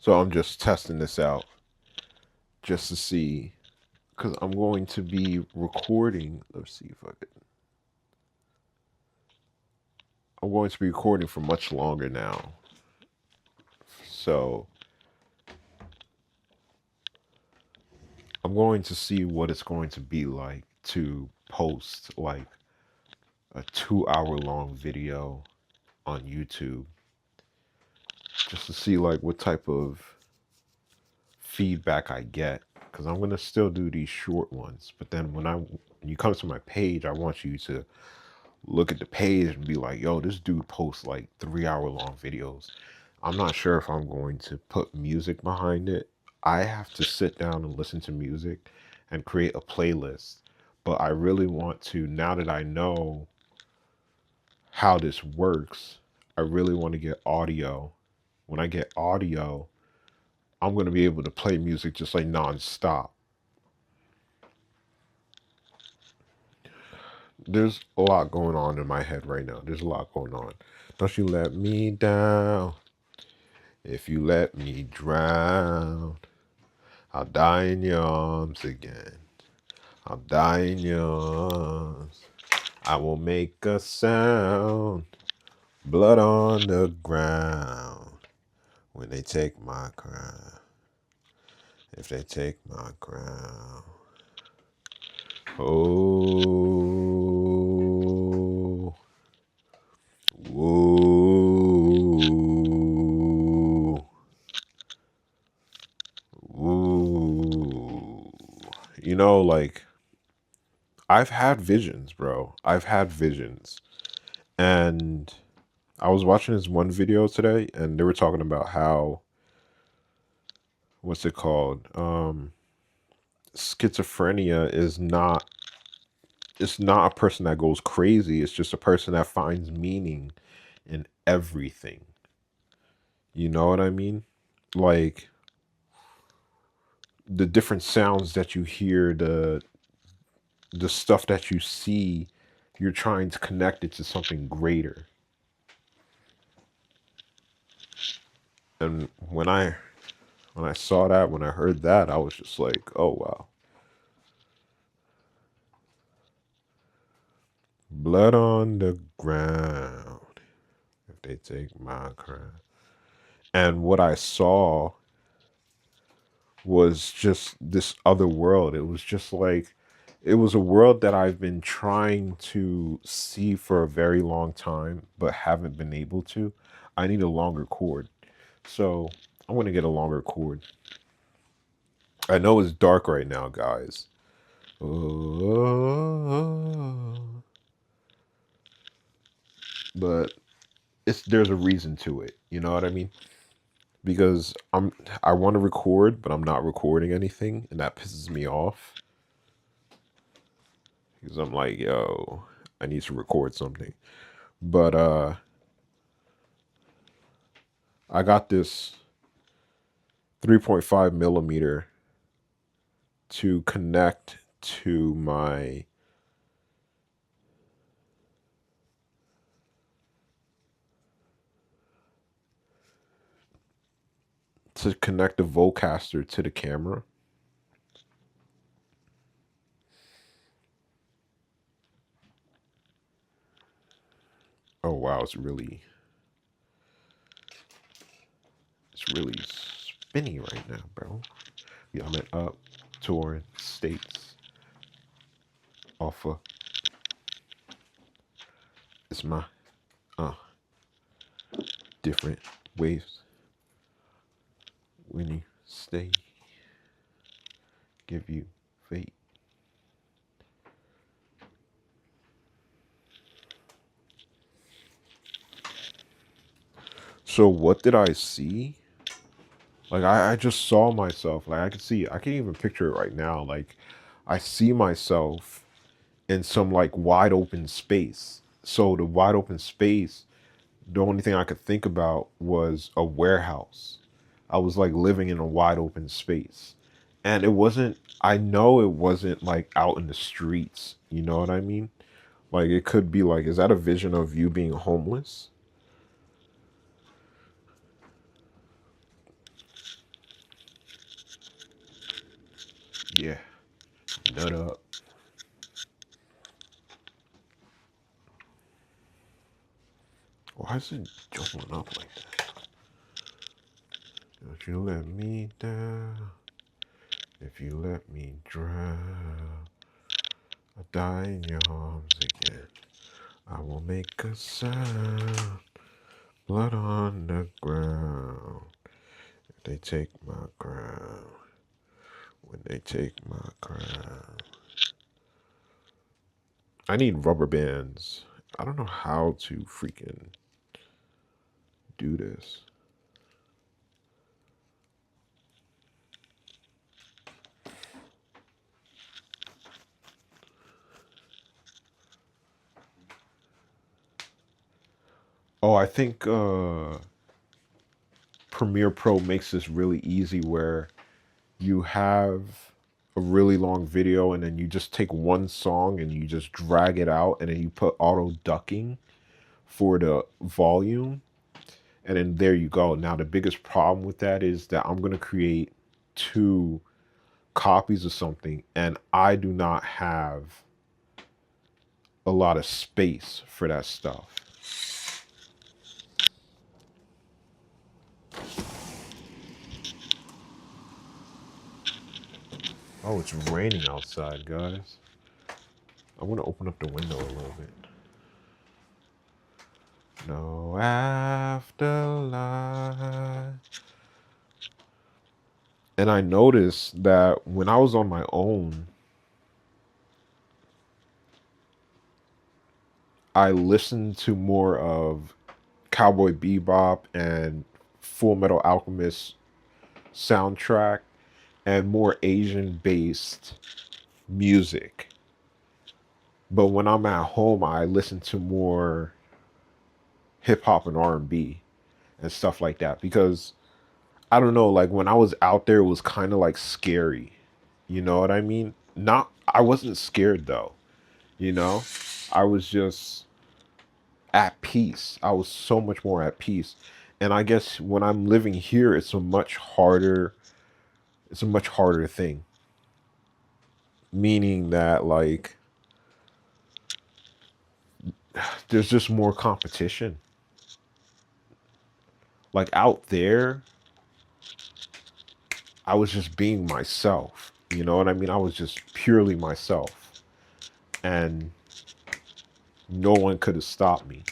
So I'm just testing this out just to see, because I'm going to be recording. Let's see if I can. I'm going to be recording for much longer now. So I'm going to see what it's going to be like to post like a 2 hour long video on YouTube, just to see like what type of feedback I get. Because I'm gonna still do these short ones, but then when you come to my page, I want you to look at the page and be like, yo, this dude posts like 3 hour long videos. I'm not sure if I'm going to put music behind it. I have to sit down and listen to music and create a playlist. But I really want to, now that I know how this works, I really want to get audio. When I get audio, I'm going to be able to play music just like nonstop. There's a lot going on in my head right now. There's a lot going on. Don't you let me down. If you let me drown, I'll die in your arms again. I'll die in your arms. I will make a sound. Blood on the ground. When they take my crown. If they take my crown. Oh. Whoa. Whoa. Like, I've had visions, bro. I've had visions. And I was watching this one video today, and they were talking about how, what's it called? Schizophrenia is not, it's not a person that goes crazy. It's just a person that finds meaning in everything. You know what I mean? Like the different sounds that you hear, the stuff that you see, you're trying to connect it to something greater. And when I saw that, when I heard that, I was just like, oh wow. Blood on the ground if they take my crown. And what I saw was just this other world. It was just like, it was a world that I've been trying to see for a very long time, but haven't been able to. I need a longer cord. So I'm going to get a longer cord. I know it's dark right now, guys. But there's a reason to it. You know what I mean? Because I want to record, but I'm not recording anything, and that pisses me off. Because I'm like, yo, I need to record something. But I got this 3.5 millimeter to connect to my to connect the Vocaster to the camera. Oh wow, it's really spinny right now, bro. Yeah, I'm up touring states off of, it's my different waves when you stay, give you fate. So what did I see? Like I just saw myself. Like I can even picture it right now. Like I see myself in some like wide open space. So the wide open space, the only thing I could think about was a warehouse. I was like living in a wide open space. And it wasn't, I know it wasn't like out in the streets. You know what I mean? Like it could be like, is that a vision of you being homeless? Yeah, nut up. Why is it jumping up like that? Don't you let me down. If you let me drown, I'll die in your arms again. I will make a sound. Blood on the ground. If they take my crown. When they take my crown. I need rubber bands. I don't know how to freaking do this. Oh, I think Premiere Pro makes this really easy where you have a really long video and then you just take one song and you just drag it out and then you put auto ducking for the volume and then there you go. Now the biggest problem with that is that I'm going to create two copies of something and I do not have a lot of space for that stuff. Oh, it's raining outside, guys. I want to open up the window a little bit. No afterlife. And I noticed that when I was on my own, I listened to more of Cowboy Bebop and Full Metal Alchemist soundtrack and more Asian based music. But when I'm at home, I listen to more hip hop and R&B and stuff like that because I don't know, like when I was out there it was kind of like scary. You know what I mean? Not I wasn't scared though, you know? I was just at peace. I was so much more at peace. And I guess when I'm living here it's a much harder thing. Meaning that like there's just more competition. Like out there, I was just being myself. You know what I mean? I was just purely myself. And no one could have stopped me.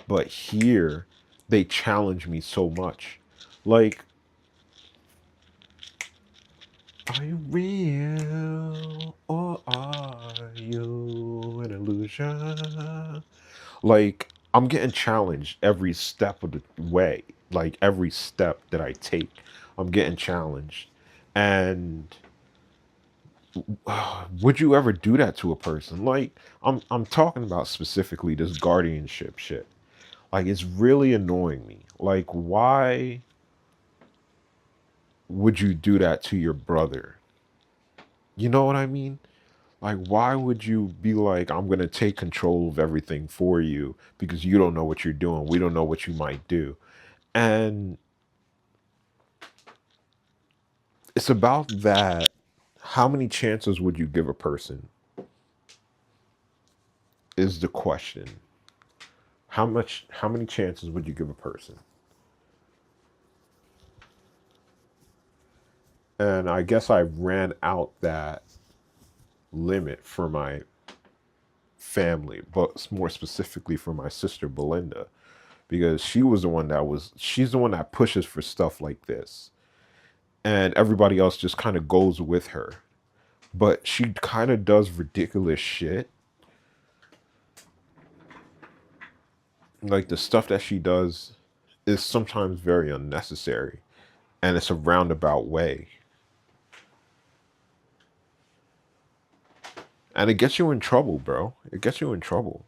But here, they challenge me so much. Like, are you real or are you an illusion? Like, I'm getting challenged every step of the way. Like, every step that I take, I'm getting challenged. And would you ever do that to a person? Like, I'm talking about specifically this guardianship shit. Like, it's really annoying me. Like, why would you do that to your brother? You know what I mean? Like, why would you be like, I'm going to take control of everything for you because you don't know what you're doing. We don't know what you might do. And it's about that. How many chances would you give a person is the question. How many chances would you give a person? And I guess I ran out that limit for my family, but more specifically for my sister Belinda, because she's the one that pushes for stuff like this. And everybody else just kind of goes with her. But she kind of does ridiculous shit. Like the stuff that she does is sometimes very unnecessary. And it's a roundabout way. And it gets you in trouble, bro. It gets you in trouble.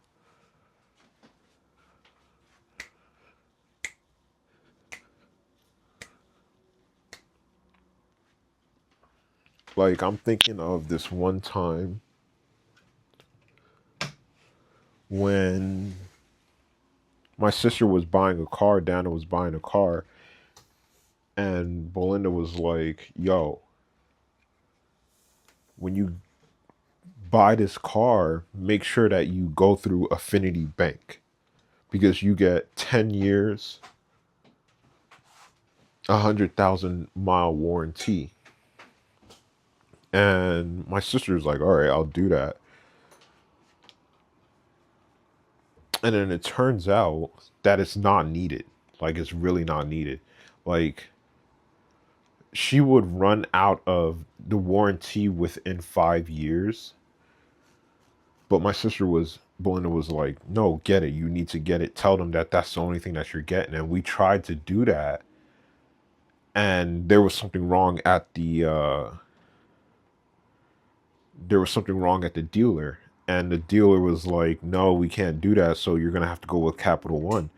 Like, I'm thinking of this one time when my sister was buying a car, Dana was buying a car, and Belinda was like, yo, when you buy this car, make sure that you go through Affinity Bank because you get 10 years, 100,000 mile warranty. And my sister's like, all right, I'll do that. And then it turns out that it's not needed. Like, it's really not needed. Like, she would run out of the warranty within 5 years. But my sister was, Belinda was like, no, get it. You need to get it. Tell them that that's the only thing that you're getting. And we tried to do that. And there was something wrong at the dealer. And the dealer was like, no, we can't do that. So you're going to have to go with Capital One.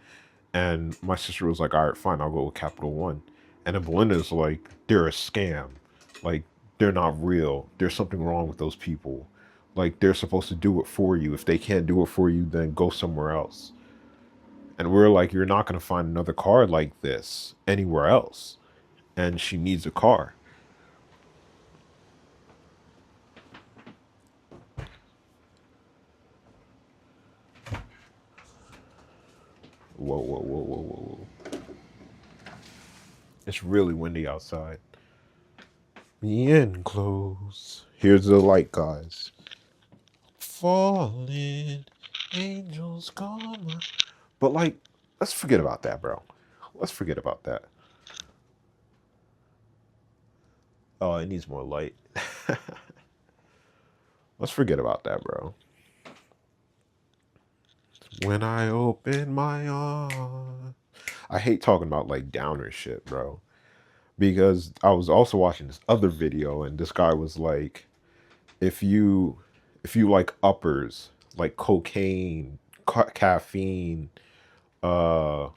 And my sister was like, all right, fine, I'll go with Capital One. And then Belinda's like, they're a scam. Like, they're not real. There's something wrong with those people. Like, they're supposed to do it for you. If they can't do it for you, then go somewhere else. And we're like, you're not going to find another car like this anywhere else. And she needs a car. Whoa, whoa, whoa, whoa, whoa, whoa. It's really windy outside. The end close. Here's the light, guys. Falling angels come. But like, let's forget about that, bro. Let's forget about that. Oh, it needs more light. Let's forget about that, bro. When I open my arms. I hate talking about like downer shit, bro. Because I was also watching this other video and this guy was like, if you like uppers, like cocaine, caffeine, uh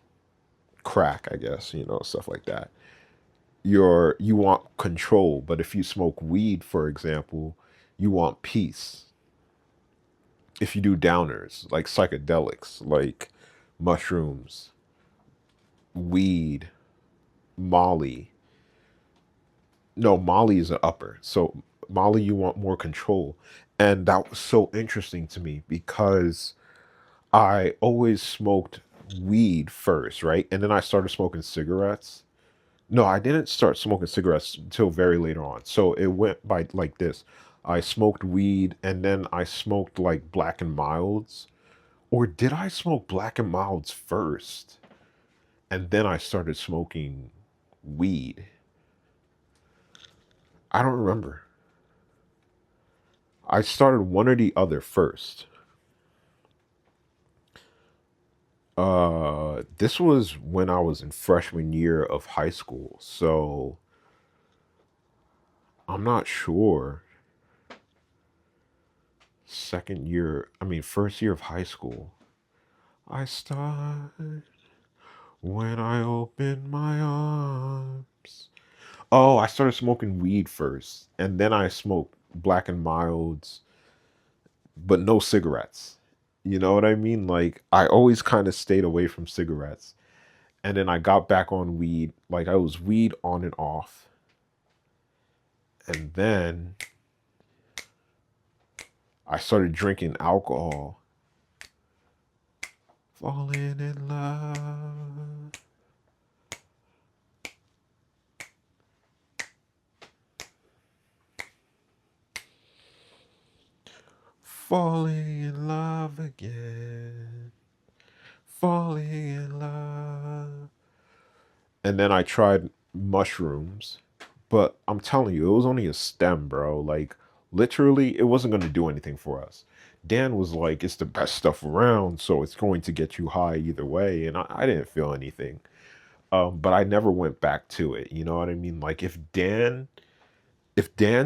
crack, I guess, stuff like that. You want control, but if you smoke weed, for example, you want peace. If you do downers, like psychedelics, like mushrooms, weed, Molly. No, Molly is an upper. So Molly, you want more control. And that was so interesting to me because I always smoked weed first, right? And then I started smoking cigarettes. No, I didn't start smoking cigarettes until very later on. So it went by like this. I smoked weed and then I smoked like Black and Milds. Or did I smoke Black and Milds first? And then I started smoking weed. I don't remember. I started one or the other first. This was when I was in freshman year of high school. So I'm not sure. First year of high school. I start when I open my arms. Oh, I started smoking weed first, and then I smoked Black and Milds, but no cigarettes. You know what I mean? Like, I always kind of stayed away from cigarettes. And then I got back on weed. Like, I was weed on and off. And then I started drinking alcohol. Falling in love. Falling in love again. Falling in love. And then I tried mushrooms. But I'm telling you, it was only a stem, bro. Like, literally, it wasn't going to do anything for us. Dan was like, it's the best stuff around, so it's going to get you high either way. And I didn't feel anything. But I never went back to it. You know what I mean? Like, if Dan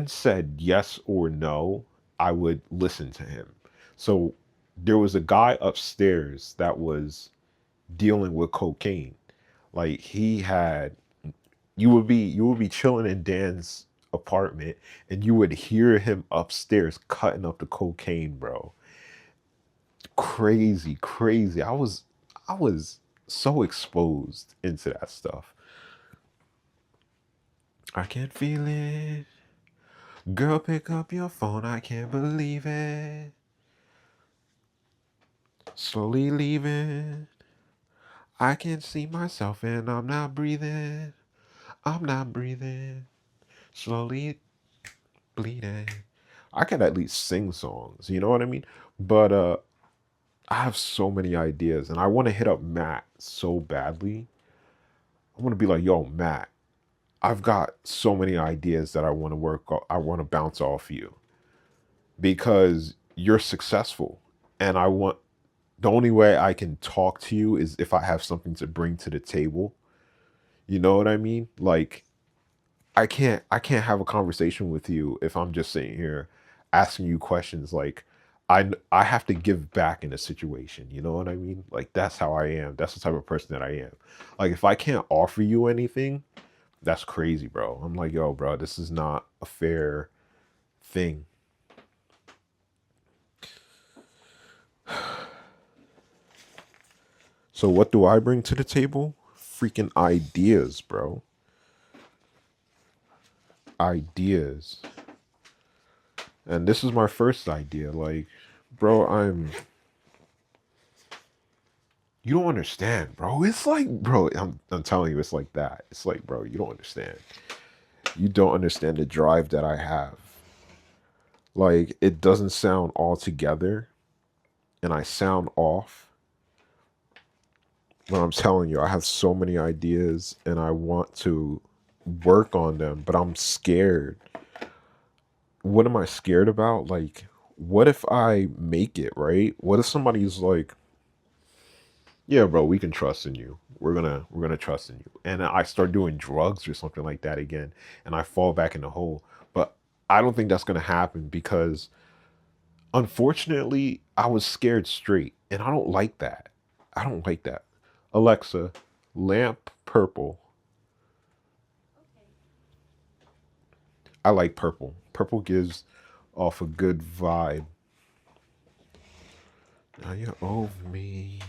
said yes or no, I would listen to him. So there was a guy upstairs that was dealing with cocaine. Like, you would be chilling in Dan's apartment and you would hear him upstairs cutting up the cocaine, bro. Crazy, crazy. I was so exposed into that stuff. I can feel it. Girl, pick up your phone, I can't believe it. Slowly leaving. I can see myself and I'm not breathing. I'm not breathing. Slowly bleeding. I could at least sing songs, you know what I mean? But I have so many ideas and I want to hit up Matt so badly. I want to be like, yo, Matt, I've got so many ideas that I want to I want to bounce off you because you're successful. And I want the only way I can talk to you is if I have something to bring to the table. You know what I mean? Like I can't have a conversation with you if I'm just sitting here asking you questions like I have to give back in a situation, you know what I mean? Like that's how I am. That's the type of person that I am. Like if I can't offer you anything, that's crazy, bro. I'm like, yo, bro, this is not a fair thing. So what do I bring to the table? Freaking ideas, bro. Ideas. And this is my first idea. Like, bro, you don't understand, bro. It's like, bro, I'm telling you, it's like that. It's like, bro, you don't understand. You don't understand the drive that I have. Like, it doesn't sound all together, and I sound off. But I'm telling you, I have so many ideas, and I want to work on them, but I'm scared. What am I scared about? Like, what if I make it, right? What if somebody's like, yeah, bro, we can trust in you. We're gonna trust in you. And I start doing drugs or something like that again, and I fall back in the hole. But I don't think that's gonna happen because unfortunately I was scared straight, and I don't like that. I don't like that. Alexa, lamp purple. I like purple. Purple gives off a good vibe. Now you're over me.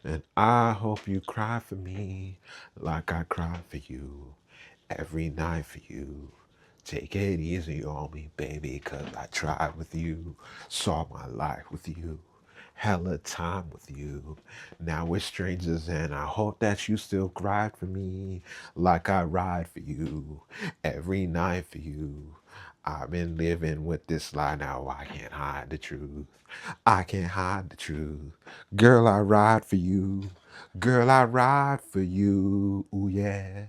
And I hope you cry for me like I cry for you every night for you. Take it easy on me, baby, 'cause I tried with you, saw my life with you, hella time with you. Now we're strangers and I hope that you still cry for me like I ride for you every night for you. I've been living with this lie now, I can't hide the truth. I can't hide the truth. Girl, I ride for you. Girl, I ride for you. Ooh, yeah.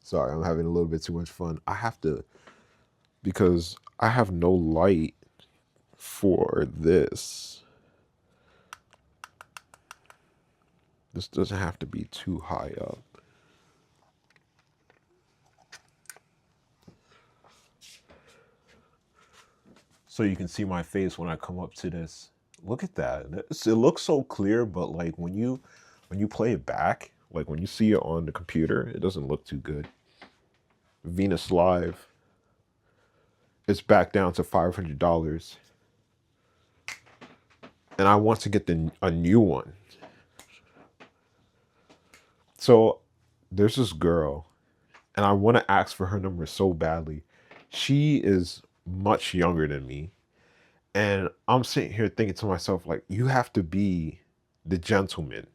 Sorry, I'm having a little bit too much fun. I have to, because I have no light for this. This doesn't have to be too high up. So you can see my face when I come up to this. Look at that. It looks so clear, but like when you play it back, like when you see it on the computer, it doesn't look too good. Venus Live, it's back down to $500, and I want to get a new one. So there's this girl, and I want to ask for her number so badly. She is much younger than me, and I'm sitting here thinking to myself, like, you have to be the gentleman.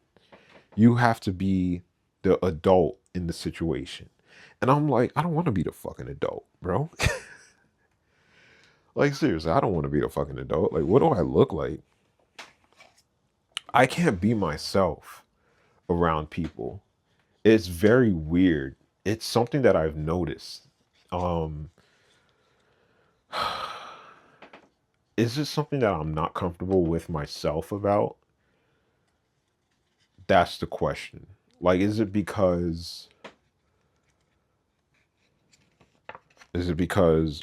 You have to be the adult in the situation. And I'm like, I don't want to be the fucking adult, bro. Like, seriously, I don't want to be the fucking adult. Like, what do I look like? I can't be myself around people. It's very weird. It's something that I've noticed. Um, is it something that I'm not comfortable with myself about? That's the question. Like, is it because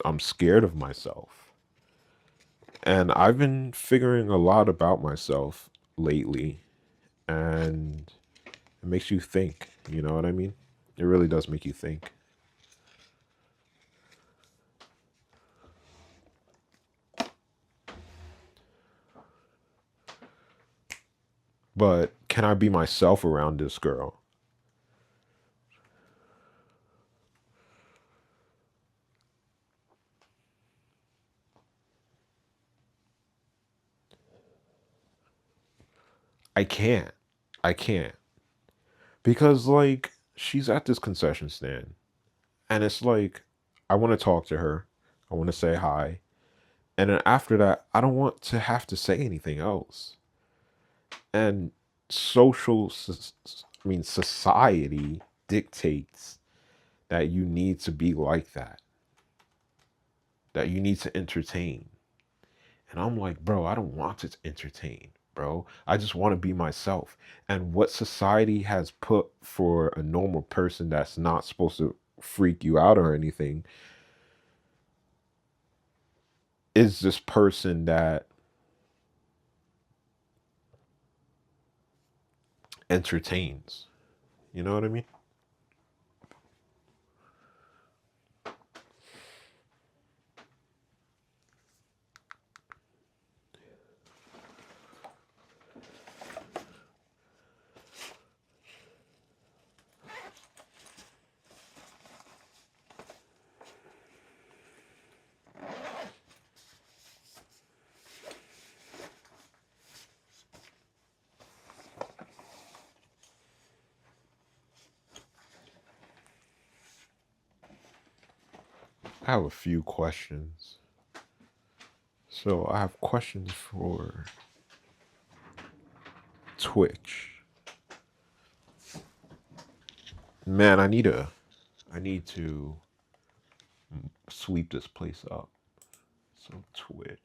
I'm scared of myself? And I've been figuring a lot about myself lately, and it makes you think, you know what I mean? It really does make you think. But can I be myself around this girl? I can't. I can't. Because, like, she's at this concession stand. And it's like, I want to talk to her. I want to say hi. And then after that, I don't want to have to say anything else. And society dictates that you need to be like that you need to entertain. And I'm like, bro, I don't want to entertain, bro. I just want to be myself. And what society has put for a normal person that's not supposed to freak you out or anything is this person that entertains. You know what I mean? I have a few questions. So I have questions for Twitch. Man, I need to sweep this place up. So Twitch.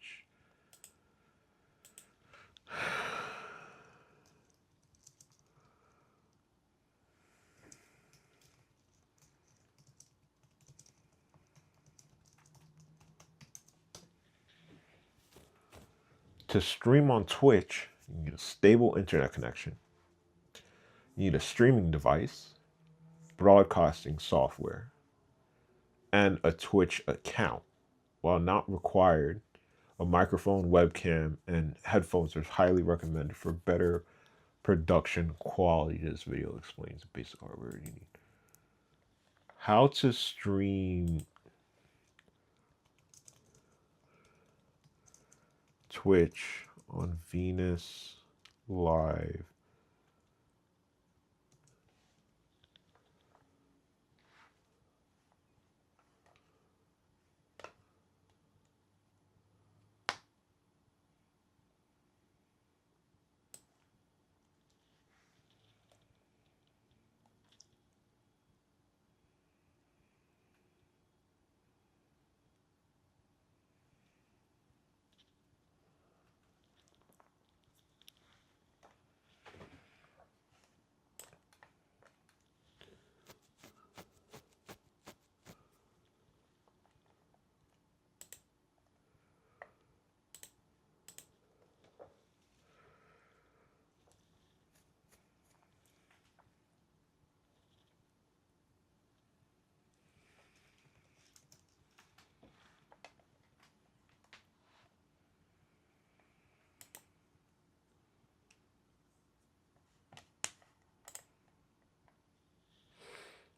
To stream on Twitch, you need a stable internet connection. You need a streaming device, broadcasting software, and a Twitch account. While not required, a microphone, webcam, and headphones are highly recommended for better production quality. This video explains the basic hardware you need. How to stream Twitch on Venus Live.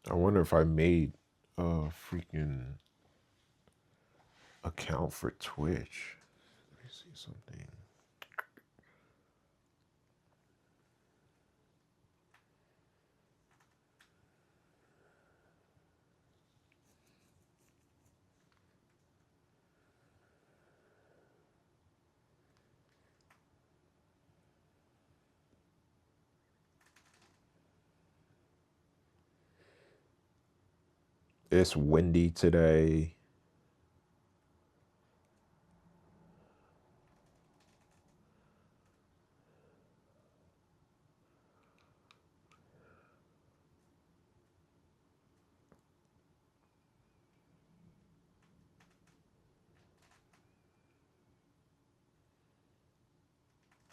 I wonder if I made a freaking account for Twitch. Let me see something. It's windy today.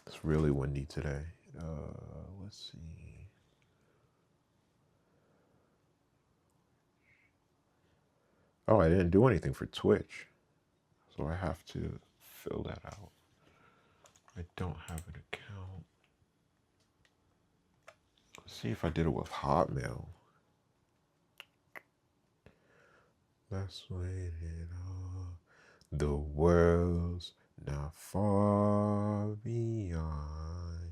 It's really windy today. Let's see. Oh, I didn't do anything for Twitch, so I have to fill that out. I don't have an account. Let's see if I did it with Hotmail. Let's wait it all. The world's not far beyond.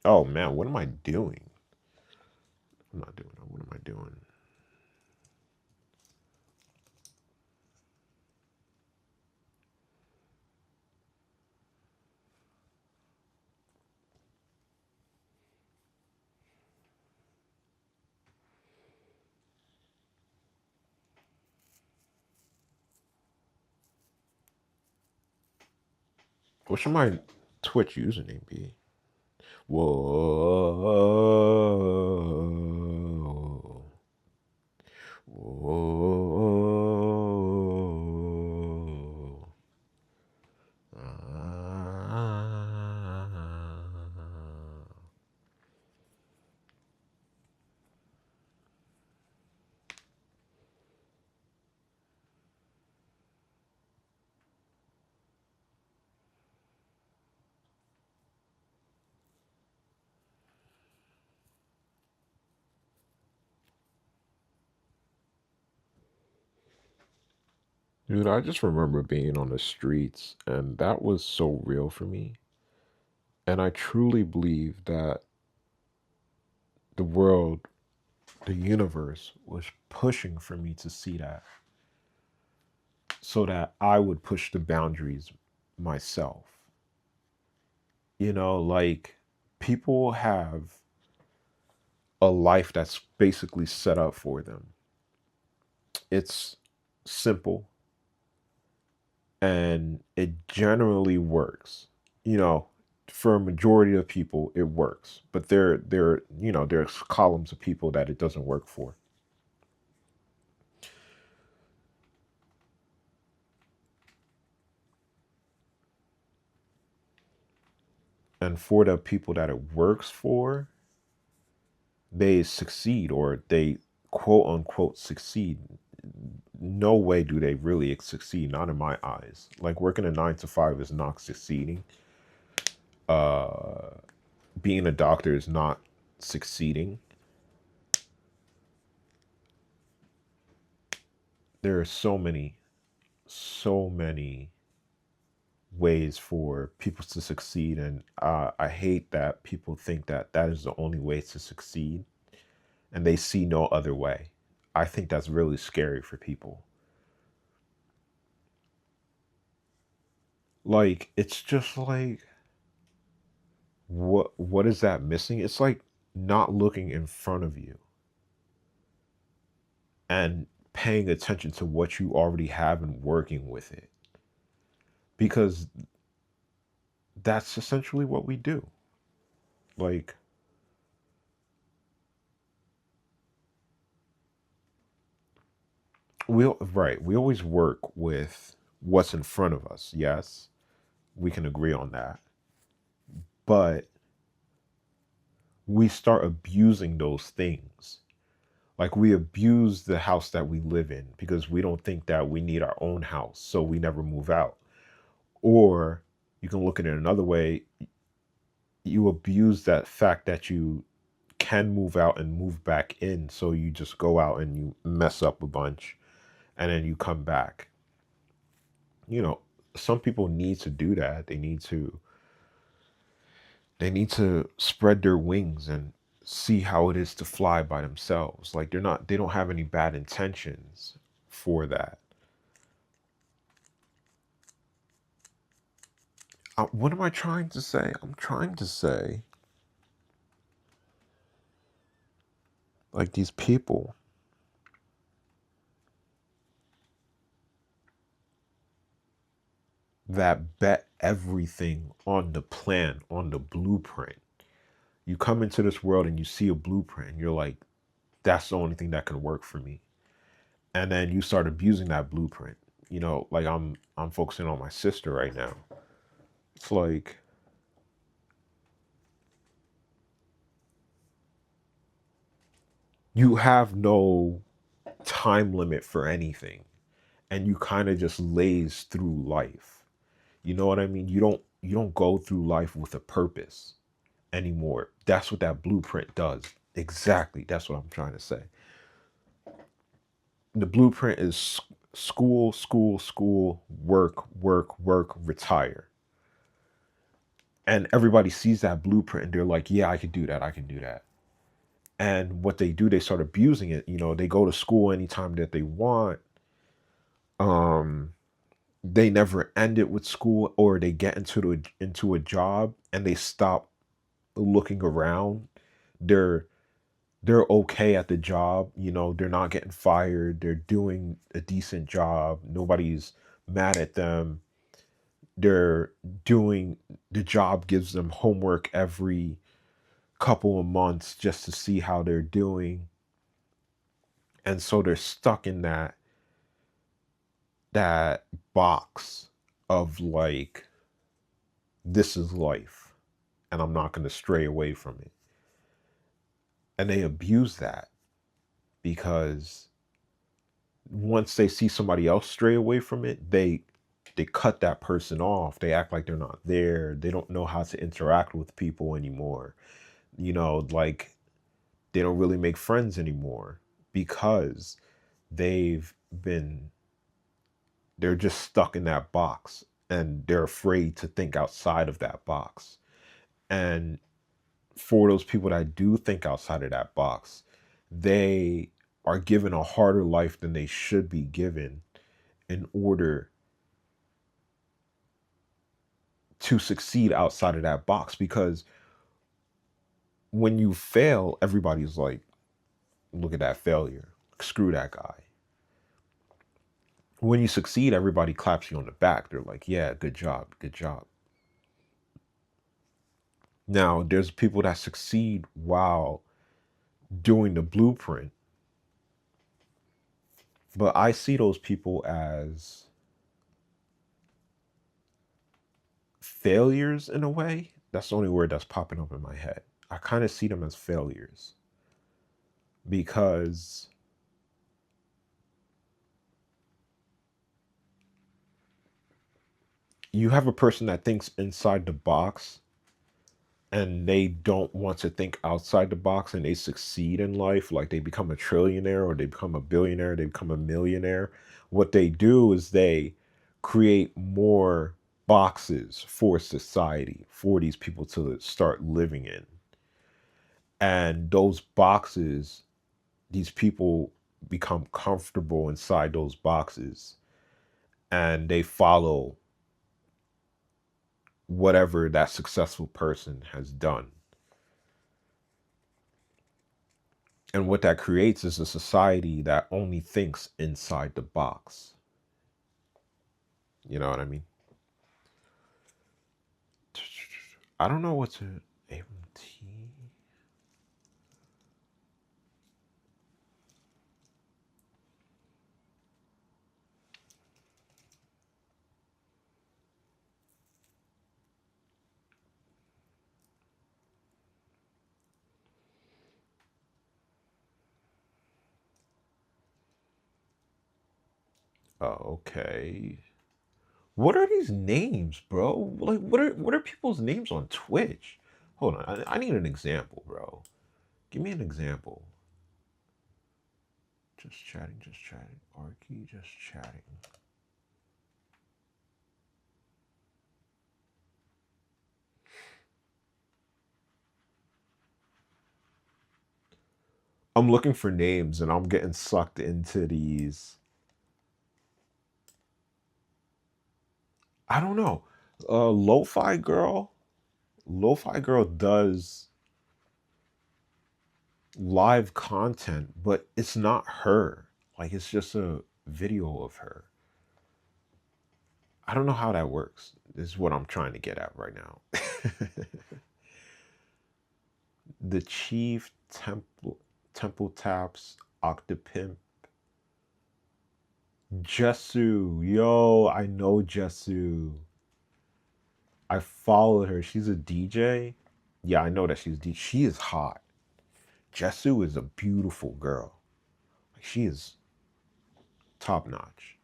Oh man, what am I doing? I'm not doing that. What am I doing? What should my Twitch username be? Whoa. Whoa. Ah. Dude, I just remember being on the streets, and that was so real for me. And I truly believe that the world, the universe, was pushing for me to see that so that I would push the boundaries myself. Like people have a life that's basically set up for them. It's simple and it generally works. You know, for a majority of people it works, but there's columns of people that it doesn't work for. And for the people that it works for, they succeed, or they quote unquote succeed. No way do they really succeed, not in my eyes. Like working a 9 to 5 is not succeeding. uh Being a doctor is not succeeding. There are so many ways for people to succeed, and I hate that people think that that is the only way to succeed and they see no other way. I think that's really scary for people. Like it's just like, what is that missing? It's like not looking in front of you and paying attention to what you already have and working with it, because that's essentially what we do. Like we always work with what's in front of us. Yes, we can agree on that. But we start abusing those things. Like we abuse the house that we live in because we don't think that we need our own house, so we never move out. Or you can look at it another way, you abuse that fact that you can move out and move back in, so you just go out and you mess up a bunch and then you come back. You know, some people need to do that. They need to spread their wings and see how it is to fly by themselves. Like they don't have any bad intentions for that. What am I trying to say? I'm trying to say, like, these people that bet everything on the plan, on the blueprint. You come into this world and you see a blueprint and you're like, that's the only thing that can work for me. And then you start abusing that blueprint. Like I'm focusing on my sister right now. It's like you have no time limit for anything, and you kind of just laze through life. You know what I mean? You don't go through life with a purpose anymore. That's what that blueprint does. Exactly. That's what I'm trying to say. The blueprint is school, school, school, work, work, work, retire. And everybody sees that blueprint and they're like, yeah, I can do that. I can do that. And what they do, they start abusing it. They go to school anytime that they want. Um, they never end it with school, or they get into a job and they stop looking around. They're they're okay at the job. They're not getting fired. They're doing a decent job. Nobody's mad at them. They're doing the job, gives them homework every couple of months just to see how they're doing. And so they're stuck in that box of like, this is life and I'm not going to stray away from it. And they abuse that because once they see somebody else stray away from it, they cut that person off. They act like they're not there. They don't know how to interact with people anymore. Like they don't really make friends anymore because they've been they're just stuck in that box and they're afraid to think outside of that box. And for those people that do think outside of that box, they are given a harder life than they should be given in order to succeed outside of that box. Because when you fail, everybody's like, look at that failure, screw that guy. When you succeed, everybody claps you on the back. They're like, yeah, good job, good job. Now, there's people that succeed while doing the blueprint, but I see those people as failures in a way. That's the only word that's popping up in my head. I kind of see them as failures because you have a person that thinks inside the box and they don't want to think outside the box and they succeed in life, like they become a trillionaire or they become a billionaire, they become a millionaire. What they do is they create more boxes for society for these people to start living in. And those boxes, these people become comfortable inside those boxes and they follow whatever that successful person has done. And what that creates is a society that only thinks inside the box. You know what I mean? I don't know what to. Abram T. Oh, okay. What are these names, bro? Like, what are people's names on Twitch? Hold on, I need an example, bro. Give me an example. Just chatting, just chatting. Arky, just chatting. I'm looking for names and I'm getting sucked into these. I don't know. Lo-Fi Girl. Lo-Fi Girl does live content, but it's not her. Like it's just a video of her. I don't know how that works. This is what I'm trying to get at right now. The Chief Temple Taps Octopimp. Jessu. Yo, I know Jessu. I followed her. She's a DJ. Yeah, I know that she's DJ. She is hot. Jessu is a beautiful girl. Like she is top notch.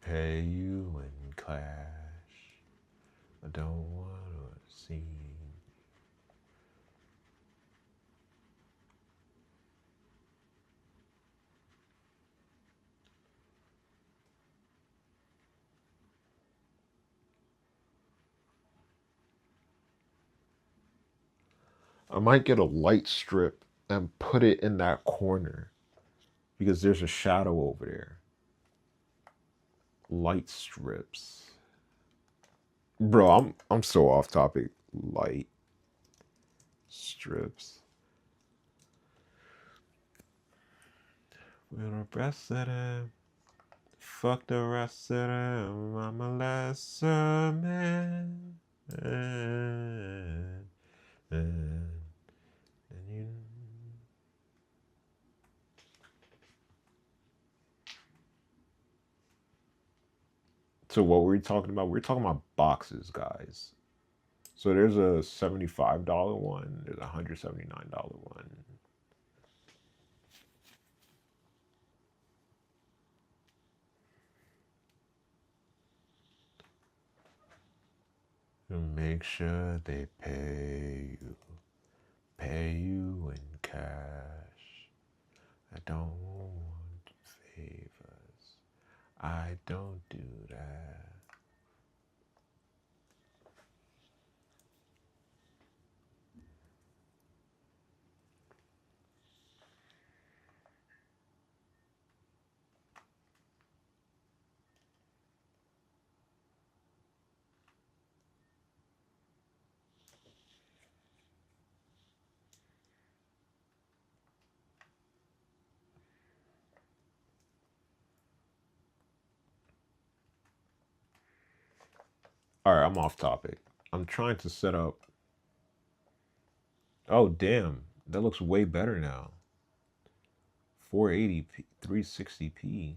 Pay you in cash. I don't want to see. I might get a light strip and put it in that corner because there's a shadow over there. Light strips. Bro, I'm so off topic. Light strips. With the rest of them. Fuck the rest of them. I'm a lesser man. And you... So what were we talking about? We're talking about boxes, guys. So there's a $75 one. There's a $179 one. Make sure they pay you in cash. I don't want favors. I don't do that. All right, I'm off topic. I'm trying to set up. Oh, damn. That looks way better now. 480p, 360p.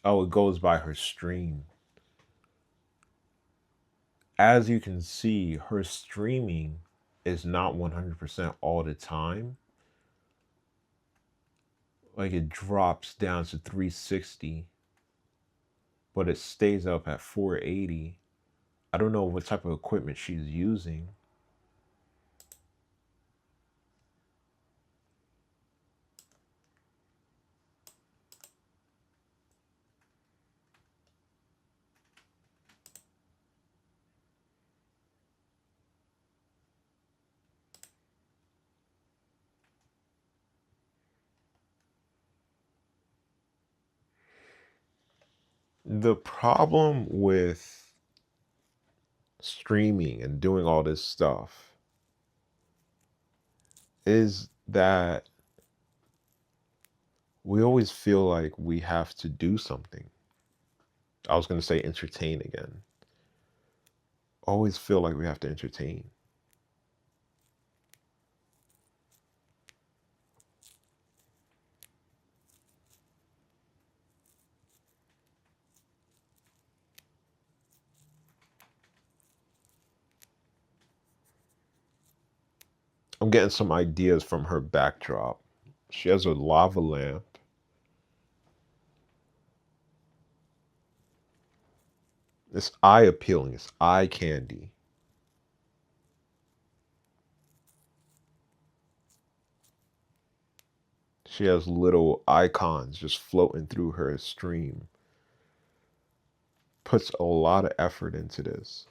Oh, it goes by her stream. As you can see, her streaming is not 100% all the time. Like it drops down to 360, but it stays up at 480. I don't know what type of equipment she's using. The problem with streaming and doing all this stuff is that we always feel like we have to do something. I was going to say entertain again. Always feel like we have to entertain. I'm getting some ideas from her backdrop. She has a lava lamp. It's eye appealing. It's eye candy. She has little icons just floating through her stream. puts a lot of effort into this.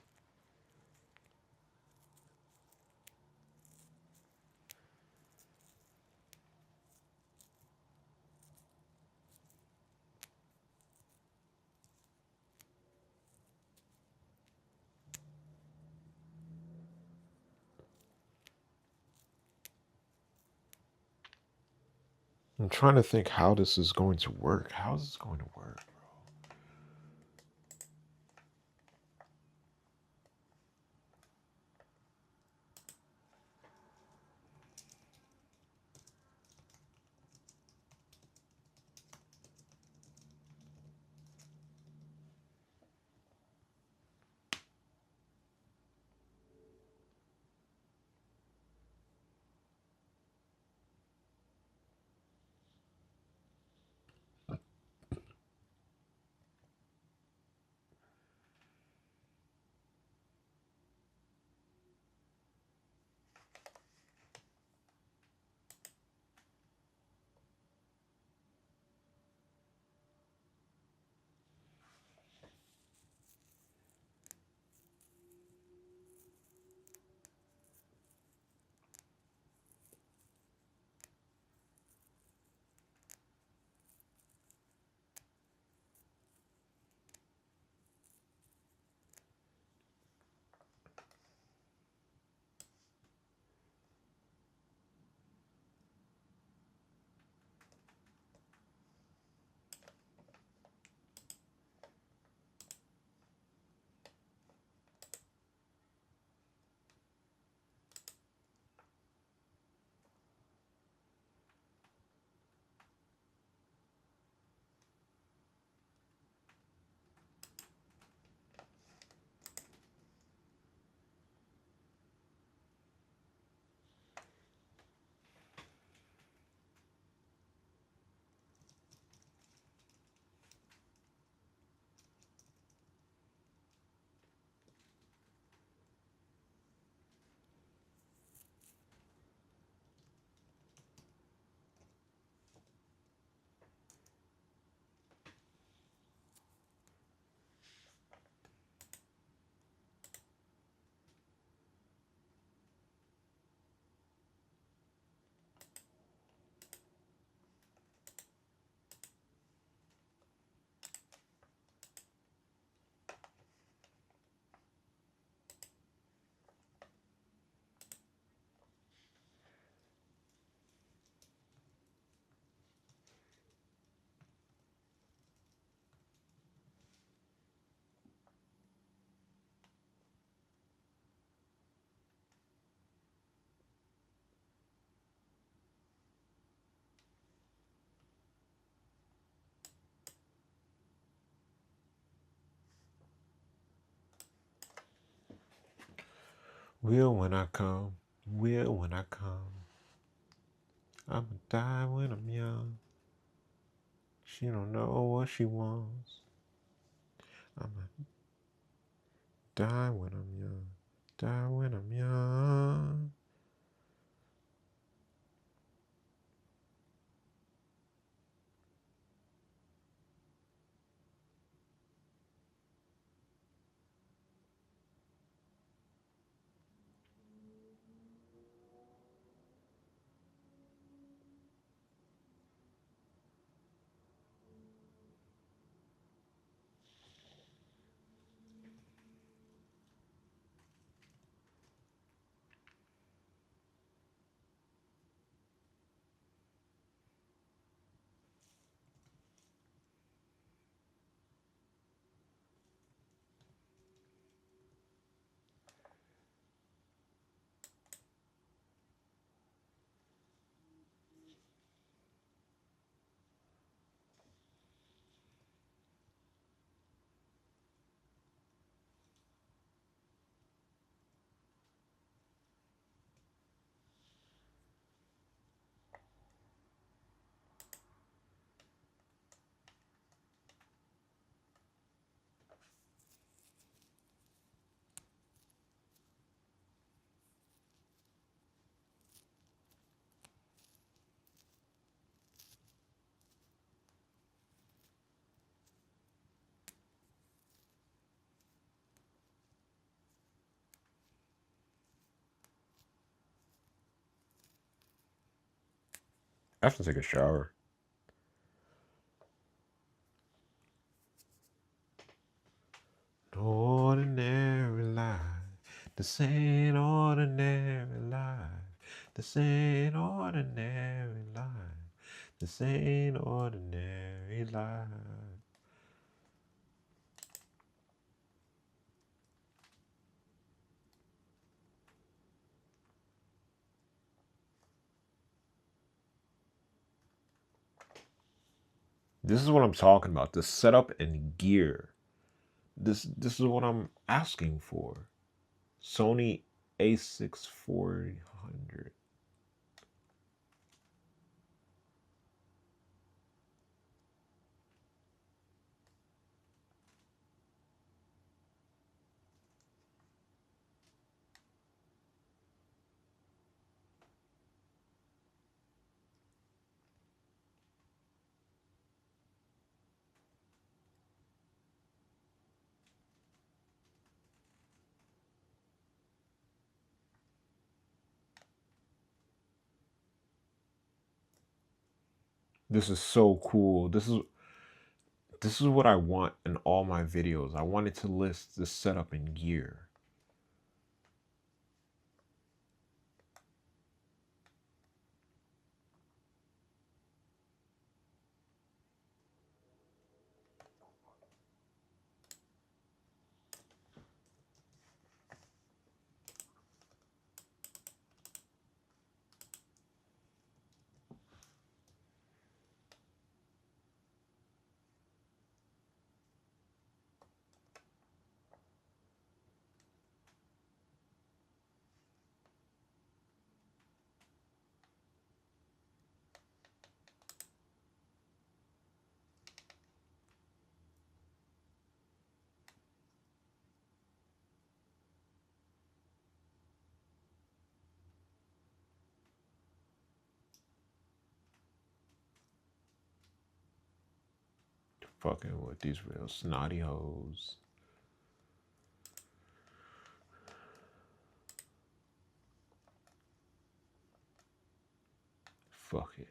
I'm trying to think how this is going to work. How is this going to work? Will when I come, will when I come. I'ma die when I'm young. She don't know what she wants. I'ma die when I'm young. Die when I'm young. have to take a shower. Ordinary life. This ain't ordinary life. This ain't ordinary life. This ain't ordinary life. This is what I'm talking about. The setup and gear. This is what I'm asking for. Sony A6 400. This is so cool. This is what I want in all my videos. I wanted to list the setup and gear. Fucking with these real snotty hoes. Fuck it.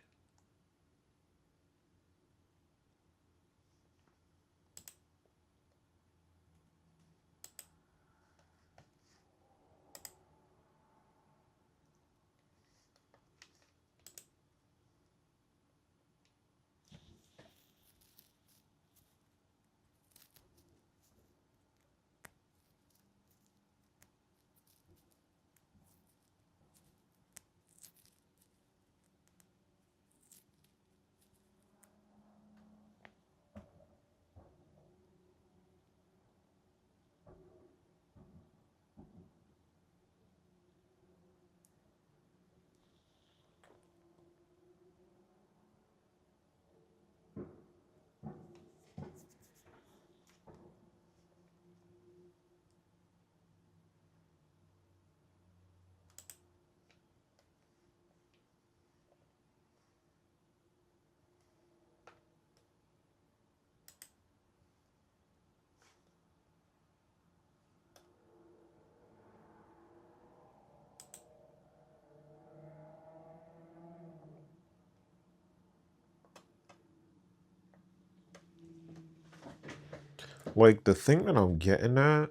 Like, the thing that I'm getting at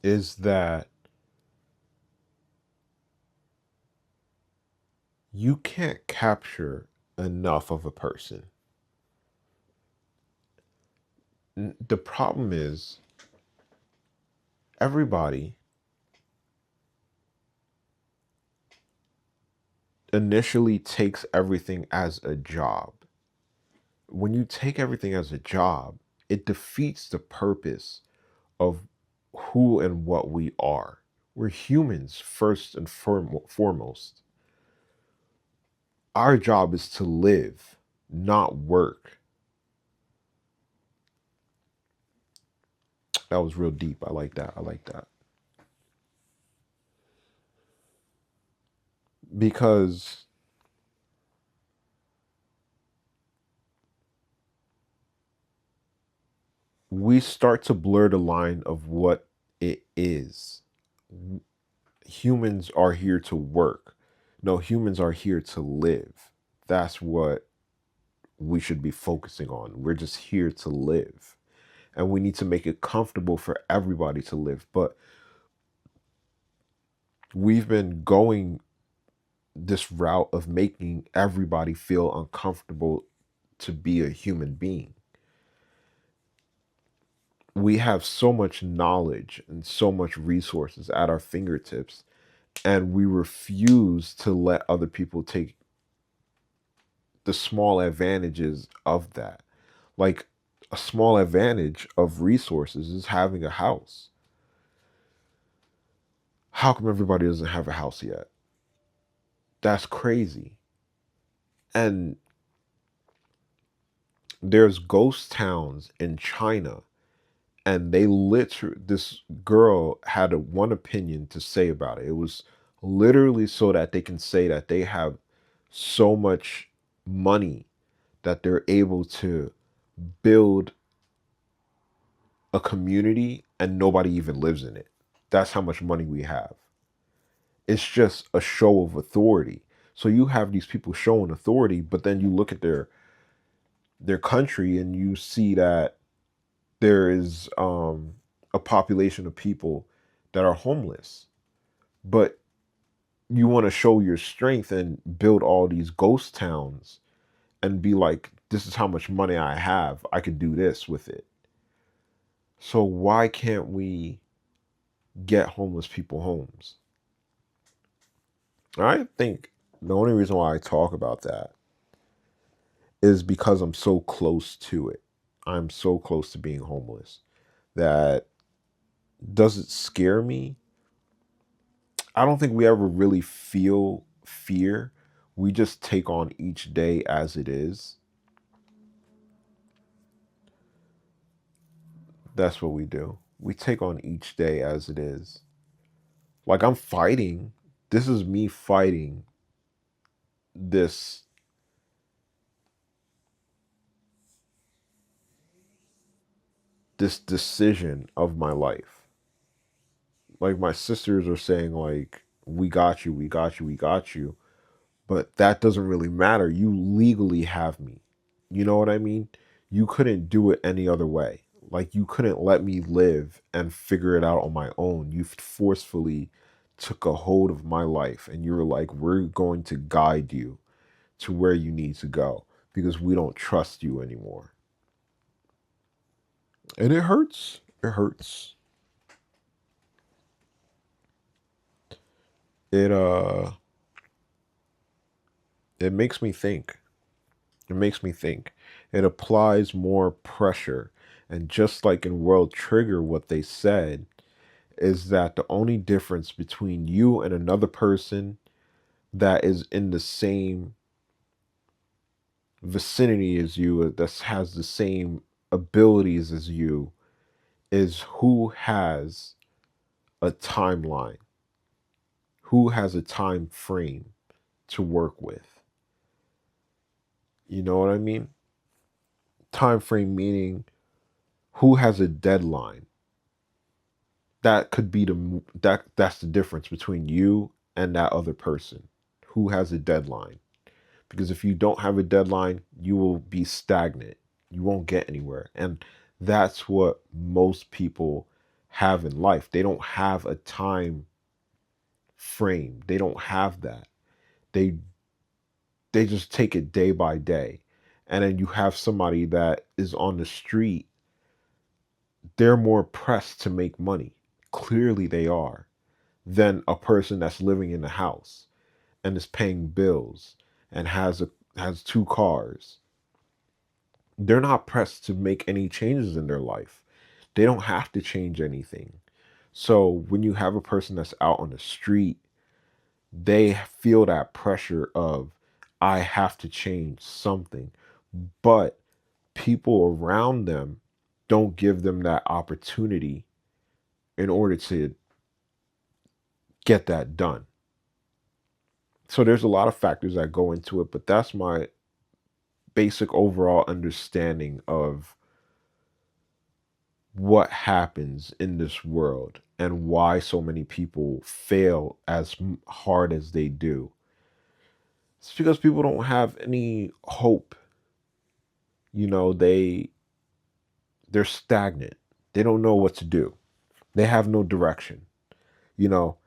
is that you can't capture enough of a person. The problem is everybody initially takes everything as a job. When you take everything as a job, it defeats the purpose of who and what we are. We're humans first and foremost. Our job is to live, not work. That was real deep. I like that. I like that. Because we start to blur the line of what it is. Humans are here to work. No, humans are here to live. That's what we should be focusing on. We're just here to live. And we need to make it comfortable for everybody to live. But we've been going this route of making everybody feel uncomfortable to be a human being. We have so much knowledge and so much resources at our fingertips, and we refuse to let other people take the small advantages of that. Like, a small advantage of resources is having a house. How come everybody doesn't have a house yet? That's crazy. And there's ghost towns in China, and they literally, this girl had one opinion to say about it. It was literally so that they can say that they have so much money that they're able to build a community and nobody even lives in it. That's how much money we have. It's just a show of authority. So you have these people showing authority, but then you look at their country and you see that there is a population of people that are homeless. But you want to show your strength and build all these ghost towns and be like, this is how much money I have. I could do this with it. So why can't we get homeless people homes? I think the only reason why I talk about that is because I'm so close to it. I'm so close to being homeless that, does it scare me? I don't think we ever really feel fear. We just take on each day as it is. That's what we do. We take on each day as it is. Like, I'm fighting. This is me fighting this decision of my life. Like, my sisters are saying, like, we got you, we got you, we got you. But that doesn't really matter. You legally have me. You know what I mean? You couldn't do it any other way. Like, you couldn't let me live and figure it out on my own. You forcefully took a hold of my life and you were like, we're going to guide you to where you need to go because we don't trust you anymore. And it hurts. It hurts. It it makes me think. It makes me think. It applies more pressure. And just like in World Trigger, what they said is that the only difference between you and another person that is in the same vicinity as you, that has the same abilities as you, is who has a timeline, who has a time frame to work with. You know what I mean? Time frame meaning who has a deadline. That could be that's the difference between you and that other person who has a deadline. Because if you don't have a deadline, you will be stagnant. You won't get anywhere. And that's what most people have in life. They don't have a time frame. They don't have that. They they just take it day by day. And then you have somebody that is on the street, they're more pressed to make money. Clearly they are, than a person that's living in the house and is paying bills and has two cars. They're not pressed to make any changes in their life. They don't have to change anything. So when you have a person that's out on the street, they feel that pressure of, I have to change something. But people around them don't give them that opportunity in order to get that done. So there's a lot of factors that go into it, but that's my basic overall understanding of what happens in this world and why so many people fail as hard as they do. It's because people don't have any hope. You know, they're stagnant. They don't know what to do. They have no direction. You know,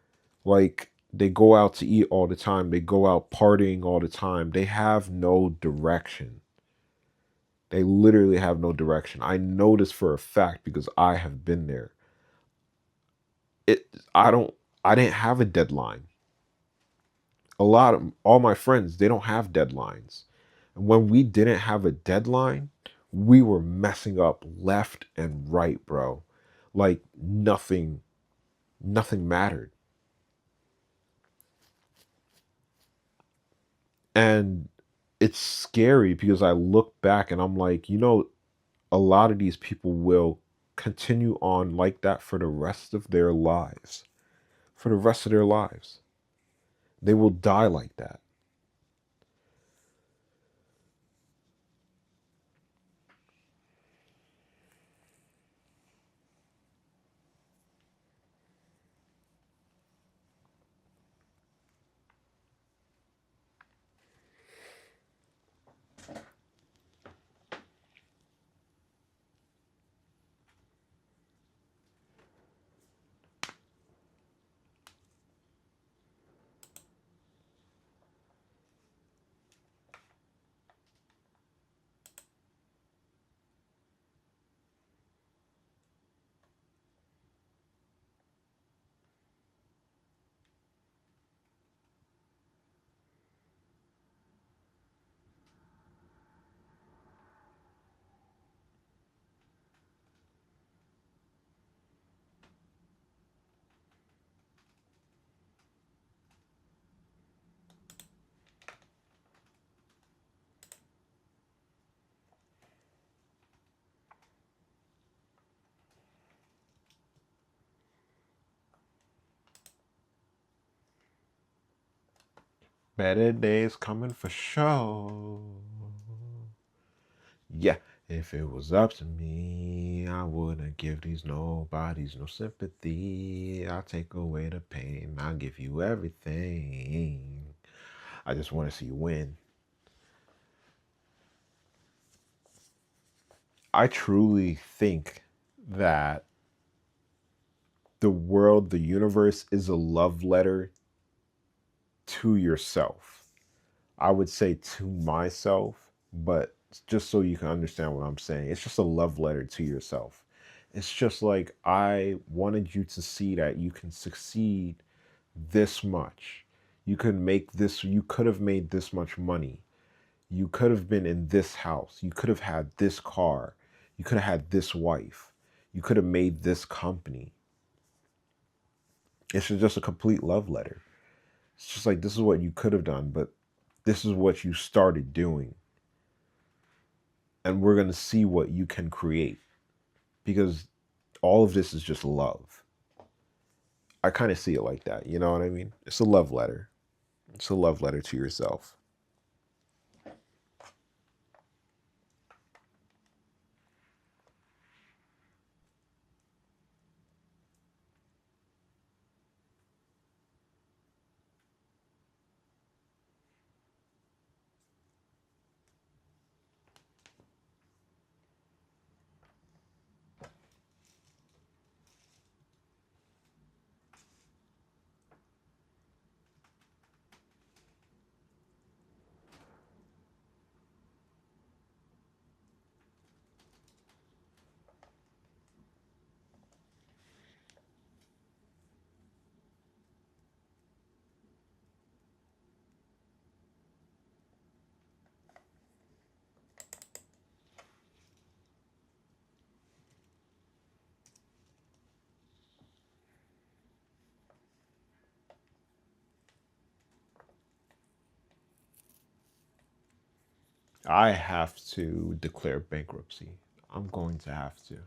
like they go out to eat all the time. They go out partying all the time. They have no direction. They literally have no direction. I know this for a fact because I have been there. It I don't I didn't have a deadline. A lot of all my friends, they don't have deadlines. And when we didn't have a deadline, we were messing up left and right, bro. Like nothing mattered. And it's scary because I look back and I'm like, a lot of these people will continue on like that for the rest of their lives. For the rest of their lives. They will die like that. Better days coming for sure. Yeah, if it was up to me, I wouldn't give these nobodies no sympathy. I'll take away the pain. I'll give you everything. I just want to see you win. I truly think that the world, the universe is a love letter to yourself. I would say to myself, but just so you can understand what I'm saying, it's just a love letter to yourself. It's just like, I wanted you to see that you can succeed this much. You could have made this much money. You could have been in this house. You could have had this car. You could have had this wife. You could have made this company. It's just a complete love letter. It's just like, this is what you could have done, but this is what you started doing. And we're going to see what you can create, because all of this is just love. I kind of see it like that. You know what I mean? It's a love letter. It's a love letter to yourself. I have to declare bankruptcy. I'm going to have to.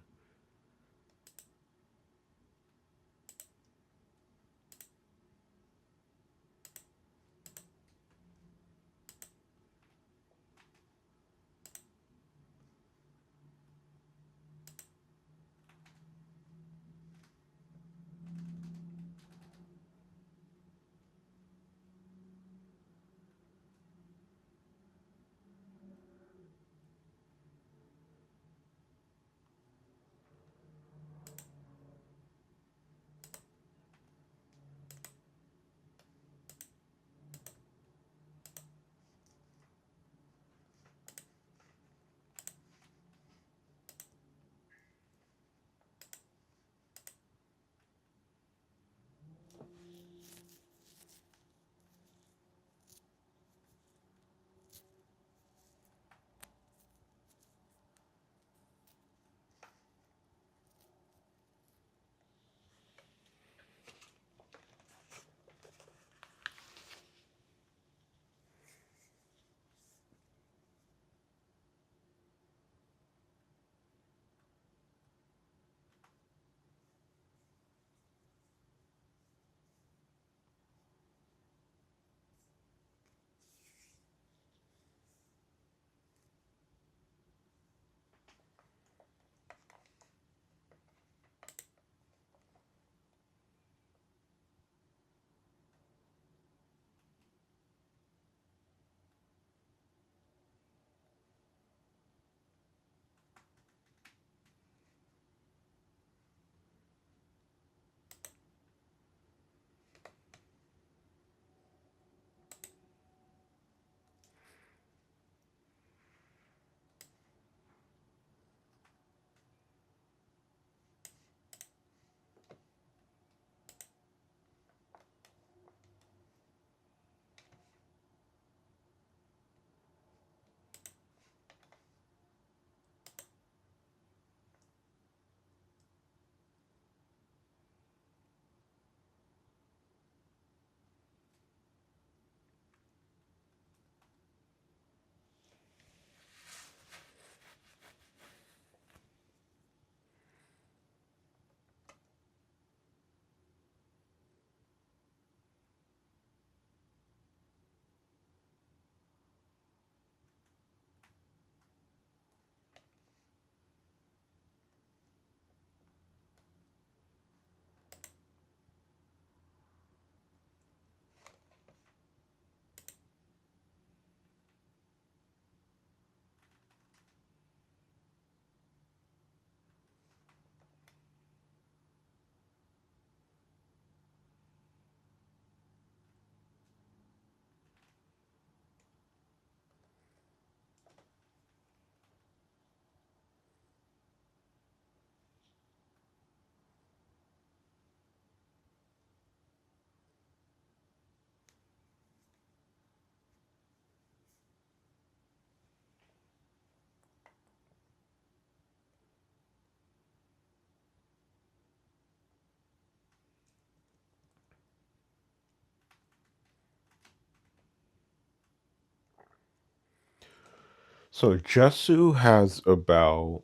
So Jesu has about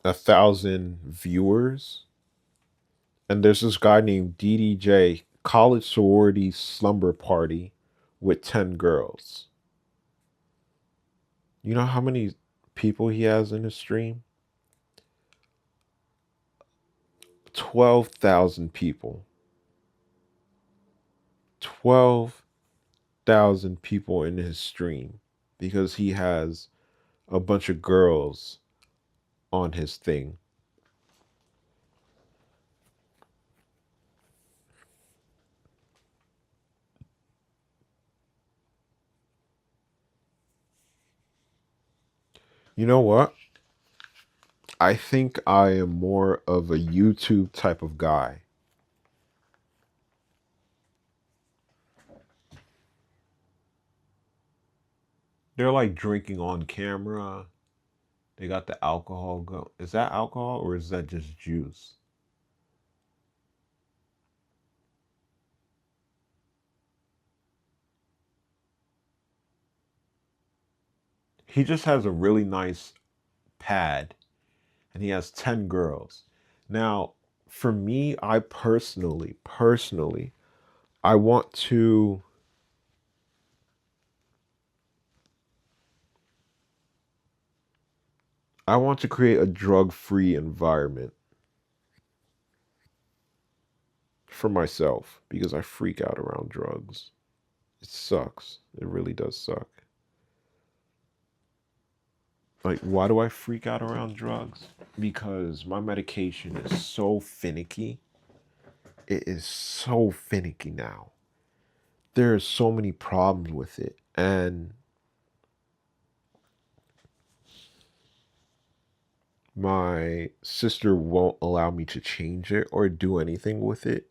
1,000 viewers, and there's this guy named DDJ, College Sorority Slumber Party, with 10 girls. You know how many people he has in his stream? 12,000 people. 12,000 people in his stream because he has a bunch of girls on his thing. You know what? I think I am more of a YouTube type of guy. They're like drinking on camera. They got the alcohol go. Is that alcohol or is that just juice? He just has a really nice pad and he has 10 girls. Now, for me, I personally, I want to I want to create a drug-free environment for myself because I freak out around drugs. It sucks. It really does suck. Like, why do I freak out around drugs? Because my medication is so finicky. It is so finicky now. There are so many problems with it. And my sister won't allow me to change it or do anything with it.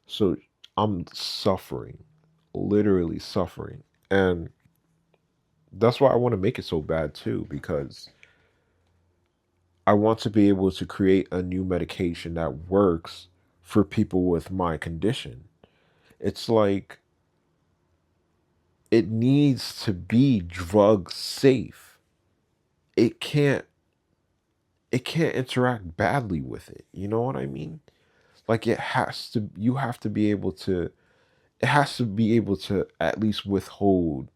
So I'm suffering, literally suffering. And that's why I want to make it so bad too, because I want to be able to create a new medication that works for people with my condition. It's like it needs to be drug safe. It can't it can't interact badly with it. You know what I mean? Like it has to you have to be able to it has to be able to at least withhold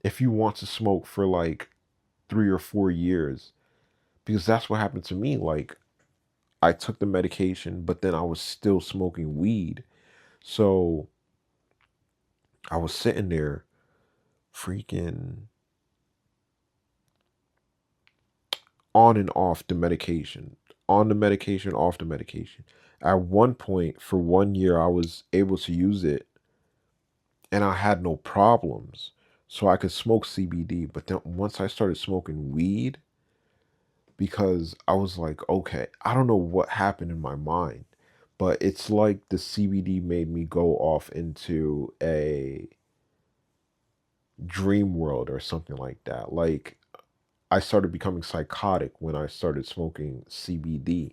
if you want to smoke for like 3 or 4 years because that's what happened to me. Like I took the medication but then I was still smoking weed. So I was sitting there freaking on and off the medication, on the medication, off the medication. At one point, for 1 year, I was able to use it and I had no problems. So I could smoke CBD. But then once I started smoking weed, because I was like, okay, I don't know what happened in my mind, but it's like the CBD made me go off into a dream world or something like that. Like I started becoming psychotic when I started smoking CBD.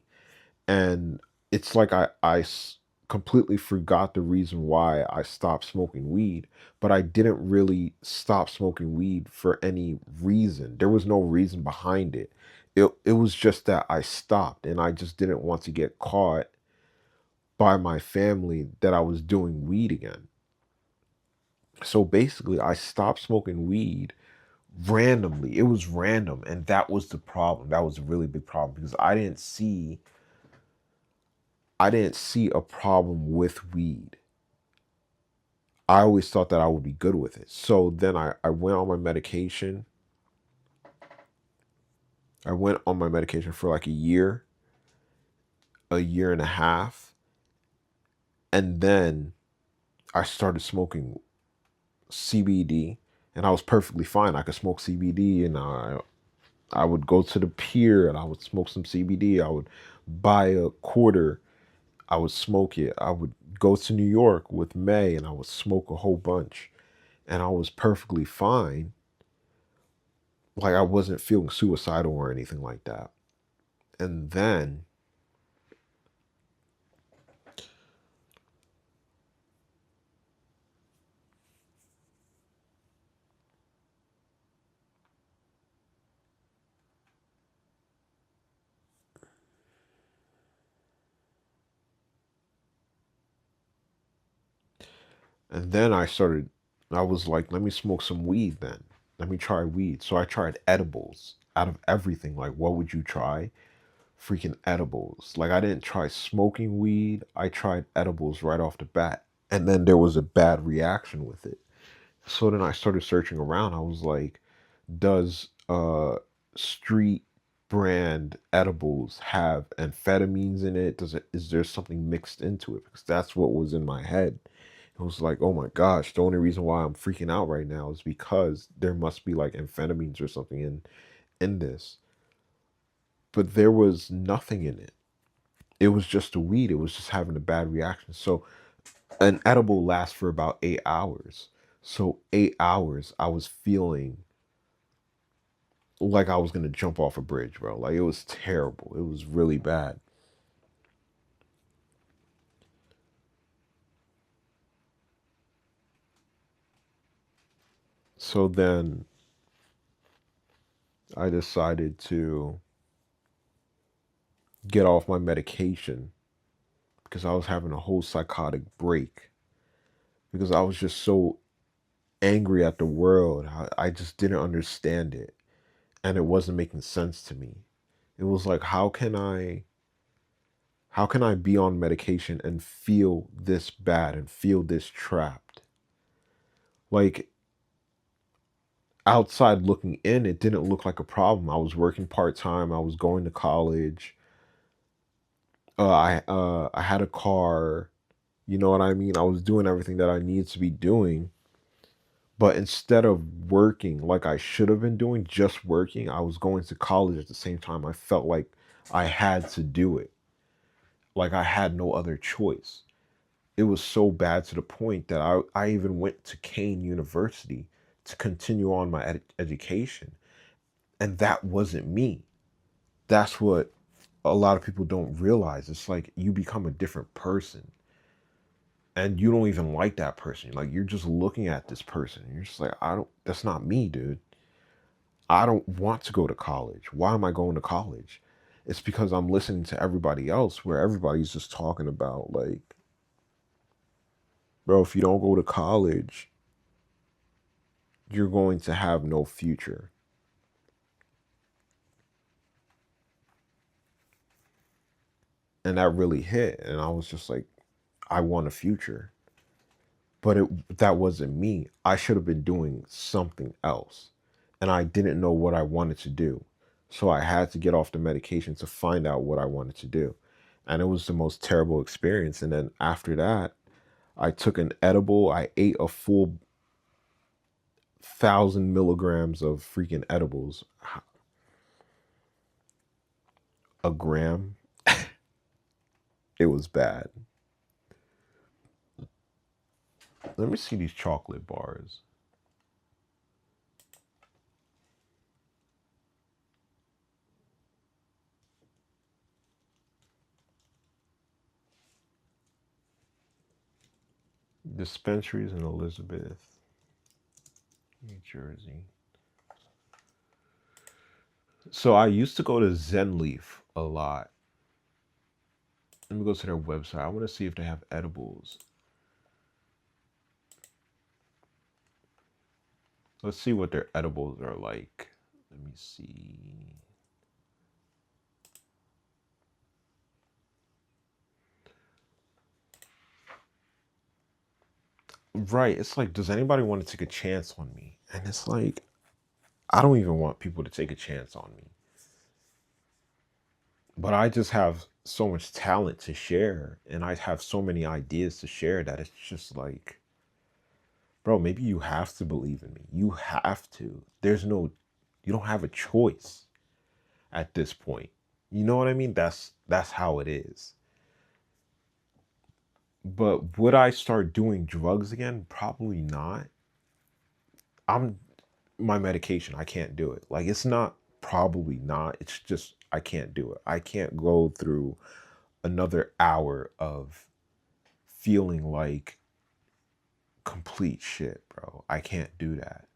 And it's like completely forgot the reason why I stopped smoking weed, but I didn't really stop smoking weed for any reason. There was no reason behind it. It was just that I stopped and I just didn't want to get caught by my family that I was doing weed again. So basically, I stopped smoking weed randomly. It was random, and that was the problem. That was a really big problem because I didn't see a problem with weed. I always thought that I would be good with it. So then I went on my medication. I went on my medication for like a year and a half. And then I started smoking CBD and I was perfectly fine. I could smoke CBD and I would go to the pier and I would smoke some CBD. I would buy a quarter. I would smoke it. I would go to New York with May and I would smoke a whole bunch. And I was perfectly fine. Like I wasn't feeling suicidal or anything like that. And then And then I was like, let me smoke some weed then. Let me try weed. So I tried edibles out of everything. Like, what would you try? Freaking edibles. Like, I didn't try smoking weed. I tried edibles right off the bat. And then there was a bad reaction with it. So then I started searching around. I was like, does street brand edibles have amphetamines in it? Does it is there something mixed into it? Because that's what was in my head. It was like, oh my gosh, the only reason why I'm freaking out right now is because there must be like amphetamines or something in this. But there was nothing in it. It was just a weed. It was just having a bad reaction. So an edible lasts for about 8 hours. So 8 hours, I was feeling like I was gonna jump off a bridge, bro. Like it was terrible. It was really bad. So then I decided to get off my medication because I was having a whole psychotic break because I was just so angry at the world. I just didn't understand it and it wasn't making sense to me. It was like how can I be on medication and feel this bad and feel this trapped? Like outside looking in, it didn't look like a problem. I was working part-time, I was going to college. I had a car, you know what I mean? I was doing everything that I needed to be doing, but instead of working like I should have been doing, just working, I was going to college at the same time. I felt like I had to do it. Like I had no other choice. It was so bad to the point that I even went to Kane University to continue on my education. And that wasn't me. That's what a lot of people don't realize. It's like you become a different person and you don't even like that person. Like you're just looking at this person and you're just like, I don't, that's not me, dude. I don't want to go to college. Why am I going to college? It's because I'm listening to everybody else where everybody's just talking about like, bro, if you don't go to college, you're going to have no future. And that really hit. And I was just like, I want a future. But that wasn't me. I should have been doing something else. And I didn't know what I wanted to do. So I had to get off the medication to find out what I wanted to do. And it was the most terrible experience. And then after that, I took an edible. I ate a full 1,000 milligrams of freaking edibles. A gram. It was bad. Let me see these chocolate bars. Dispensaries in Elizabeth, New Jersey. So I used to go to Zenleaf a lot. Let me go to their website. I want to see if they have edibles. Let's see what their edibles are like. Let me see. Right. It's like, does anybody want to take a chance on me? And it's like, I don't even want people to take a chance on me. But I just have so much talent to share and I have so many ideas to share that it's just like, bro, maybe you have to believe in me. You have to. You don't have a choice at this point. You know what I mean? That's how it is. But would I start doing drugs again? Probably not. I'm my medication, I can't do it. Like it's not probably not. It's just I can't do it. I can't go through another hour of feeling like complete shit, bro. I can't do that.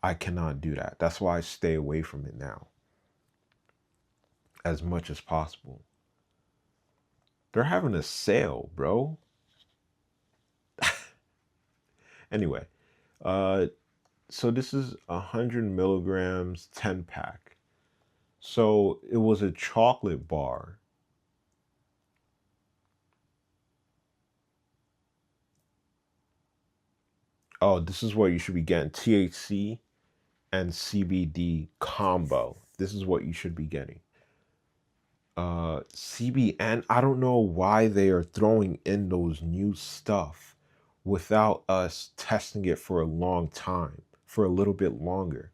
I cannot do that. That's why I stay away from it now as much as possible. They're having a sale, bro. Anyway, uh, so this is 100 milligrams, 10 pack. So it was a chocolate bar. Oh, this is what you should be getting: THC and CBD combo. This is what you should be getting. CBN, I don't know why they are throwing in those new stuff without us testing it for a long time, for a little bit longer.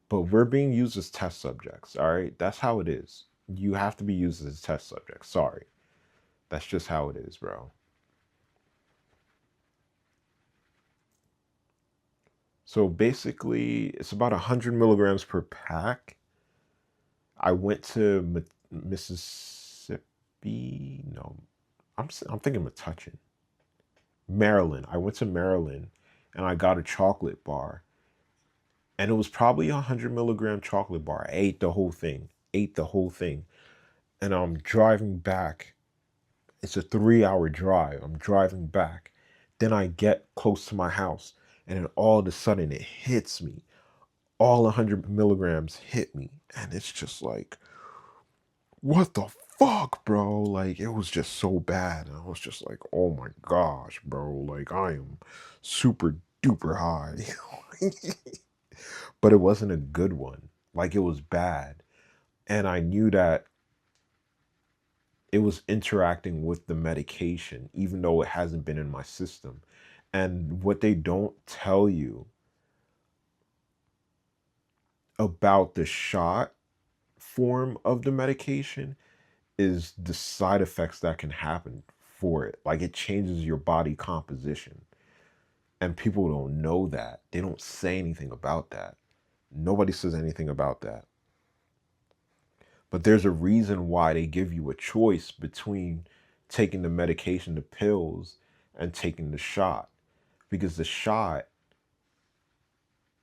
But we're being used as test subjects, all right? That's how it is. You have to be used as a test subject. Sorry. That's just how it is, bro. So basically, it's about 100 milligrams per pack. I went to Mississippi. No, I'm thinking Metuchen. Maryland. I went to Maryland and I got a chocolate bar. And it was probably a 100 milligram chocolate bar. I ate the whole thing. Ate the whole thing. And I'm driving back. It's a 3 hour drive. I'm driving back. Then I get close to my house. And then all of a sudden it hits me. All 100 milligrams hit me. And it's just like, what the fuck, bro? Like, it was just so bad. And I was just like, oh my gosh, bro. Like, I am super duper high. But it wasn't a good one. Like, it was bad. And I knew that it was interacting with the medication, even though it hasn't been in my system. And what they don't tell you about the shot form of the medication is the side effects that can happen for it. Like, it changes your body composition. And people don't know that. They don't say anything about that. Nobody says anything about that. But there's a reason why they give you a choice between taking the medication, the pills, and taking the shot. Because the shot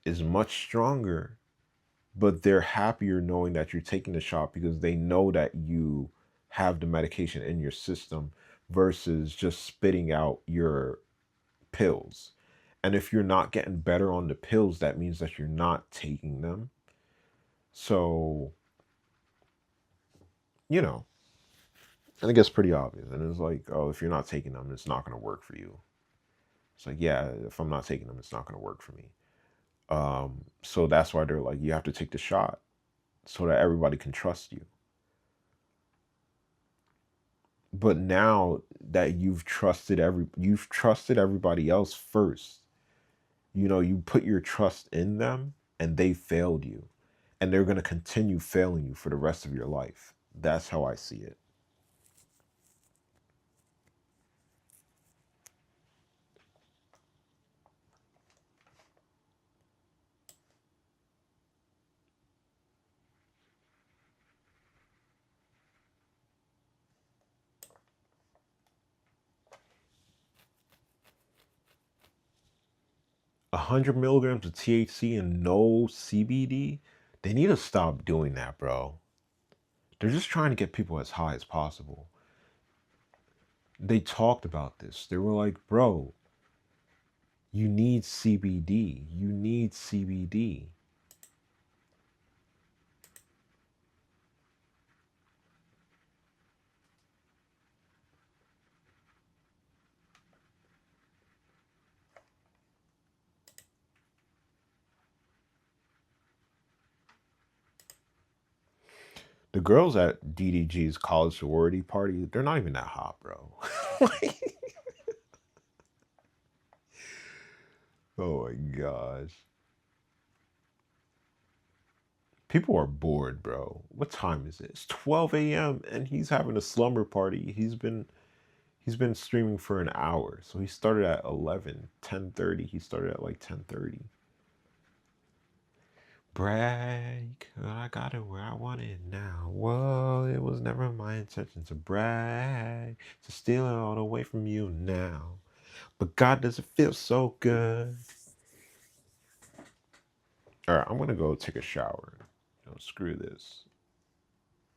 is much stronger, but they're happier knowing that you're taking the shot because they know that you have the medication in your system versus just spitting out your pills. And if you're not getting better on the pills, that means that you're not taking them. So, you know, I think it's pretty obvious. And it's like, oh, if you're not taking them, it's not going to work for you. It's like, yeah, if I'm not taking them, it's not going to work for me. So that's why they're like, you have to take the shot so that everybody can trust you. But now that you've trusted everybody else first. You know, you put your trust in them and they failed you. And they're going to continue failing you for the rest of your life. That's how I see it. 100 milligrams of THC and no CBD? They need to stop doing that, bro. They're just trying to get people as high as possible. They talked about this. They were like, bro, you need CBD. You need CBD. The girls at DDG's college sorority party, they're not even that hot, bro. Like, oh my gosh. People are bored, bro. What time is it? It's 12 a.m. and he's having a slumber party. He's been streaming for an hour. So he started at 10:30. He started at like 10:30. Brag, I got it where I want it now. Whoa, it was never my intention to brag, to steal it all away from you now. But God, does it feel so good? All right, I'm gonna go take a shower. Screw this.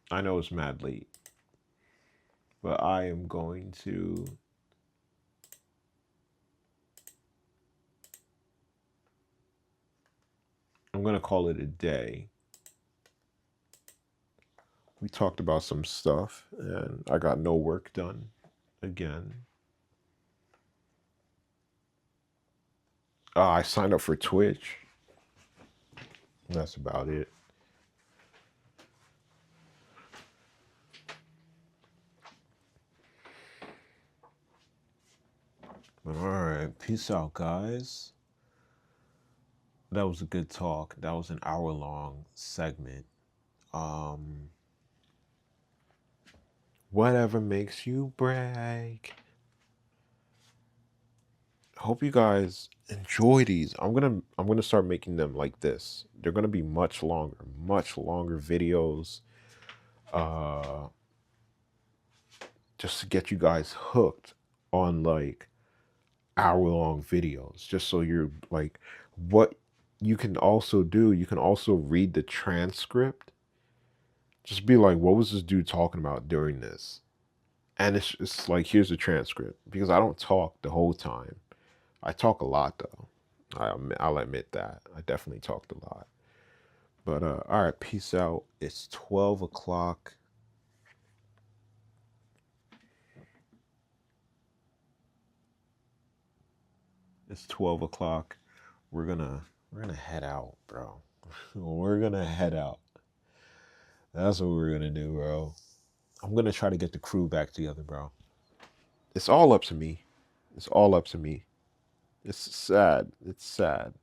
I know it's mad late, but I am going to I'm gonna call it a day. We talked about some stuff, and I got no work done again. I signed up for Twitch. That's about it. But all right, peace out, guys. That was a good talk. That was an hour-long segment. Whatever makes you break. Hope you guys enjoy these. I'm gonna start making them like this. They're gonna be much longer videos. Uh, just to get you guys hooked on like hour-long videos. Just so you're like, what you can also do. You can also read the transcript. Just be like, what was this dude talking about during this? And it's like, here's the transcript, because I don't talk the whole time. I talk a lot though. I'll admit that. I definitely talked a lot. But all right, peace out. It's 12 o'clock. It's 12 o'clock. We're gonna head out, bro. We're gonna head out. That's what we're gonna do, bro. I'm gonna try to get the crew back together, bro. It's all up to me. It's all up to me. It's sad. It's sad.